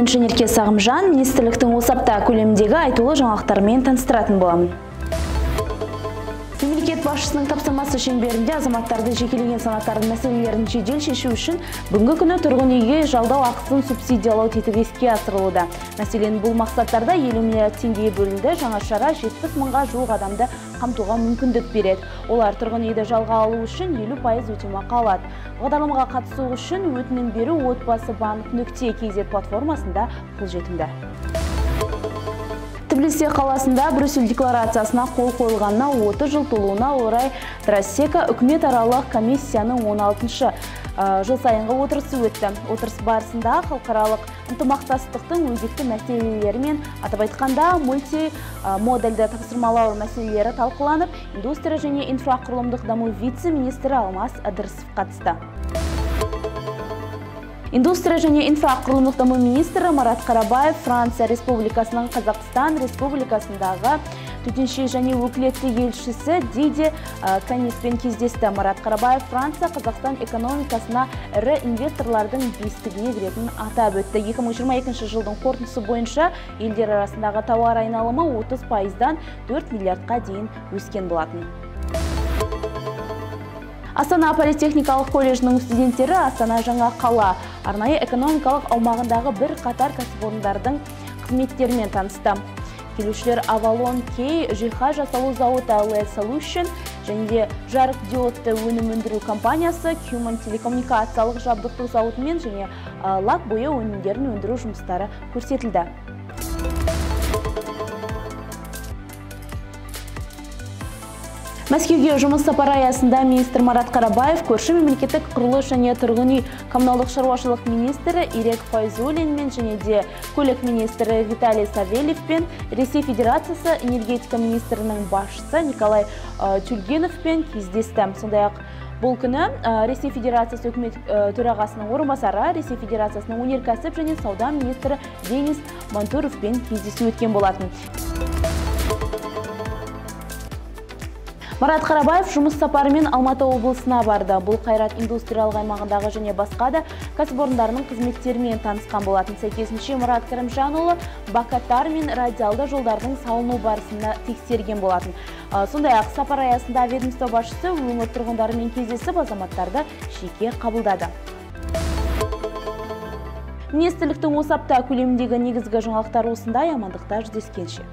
мен Женерке Сағымжан министрліктің осы апта көлеміндегі айтулы жаңалықтармен таныстыратын боламын. Мемлекет басшысының тапсырмасы шеңберінде азаматтарды жекелеген санаттардың мәселелерін жедел шешу үшін бүгінгі күні тұрғын үйге жалдау ақысын субсидиялау тетігі іске асырылуда. Мәселен, бұл мақсаттарда 50 миллиард теңге бөлінді. Жаңа шара 70 мыңға жуық адамды қамтуға мүмкіндік береді. Олар тұрғын үйді жалға алу үшін 50% өтемақы алады. Бағдарламаға қатысу үшін өтінім беру отбасыбанк.kz платформасында қолжетімді. Тбилиси қаласында Брюссель декларациясына қол қойылғанына 30 жыл толуына орай Трассека үкімет аралық комиссияның 16-шы жыл сайынғы отырысы өтті. Отырыс барысында халықаралық ынтымақтастықтың өзекті мәселелері мен атап айтқанда мультимодальді тапсырмалау мәселелері талқыланып, индустрия және инфрақұрылымдық даму вице-министрі Алмас Ыдырысов қатысты. Индустрия және инфрақұрылымдық даму министрі Марат Қарабаев Франция Республикасының Қазақстан Республикасындағы төтенше және өкілетті елшісі Диди Канеспен кездесті. Марат Қарабаев Франция Қазақстан экономикасына ірі инвесторлардың бестігіне кіретінін атап өтті. 2022 жылдың қорытындысы бойынша елдер арасындағы тауар айналымы 30%-дан 4 миллиардқа дейін өскен болатын. Астана политехникалық колледжінің студенттері Астана жаңа қала арнайы экономикалық аумағындағы бір қатар кәсіпорындардың қызметтерімен танысты. Келушілер Avalon Key жиһаз жасалу зауыты LED Solution және жарық диодты өнім өндіру компаниясы Human телекоммуникациялық жабдықтау зауытымен және лак бояу өнімдерін өндіру жұмыстары көрсетілді. Мәскеуге жұмыс сапары аясында министр Марат Қарабаев көрші мемлекеттік құрылыс және тұрғын үй коммуналдық шаруашылық министрі Ирек Файзуллинмен және де көлік министрі Виталий Савельевпен, Ресей Федерациясы энергетика министрінің басшысы Николай Тюльгеновпен кездесті. Сондай-ақ бұл күні Ресей Федерациясы үкімет төрағасының орынбасары, Ресей Федерациясының өнеркәсіп және сауда министрі Денис Мантуровпен кездесу өткен болатын. Марат Қарабаев жұмыс сапарымен Алматы облысына барды. Бұл Қайрат индустриялық аймағындағы және басқа да кәсіпорындарының қызметтерімен танысқан болатын. Сәйкесінше Мұрат Кәрімжанұлы бакаттар мен радиалды жолдардың салыну барысында тексерген болатын. Сондай-ақ сапар аясында ведомство басшысы өңір тұрғындарымен кездесіп азаматтарды жеке қабылдады. Министрліктің осы апта көлеміндегі негізгі жаңалықтар осындай. Амандықта жүздескенше.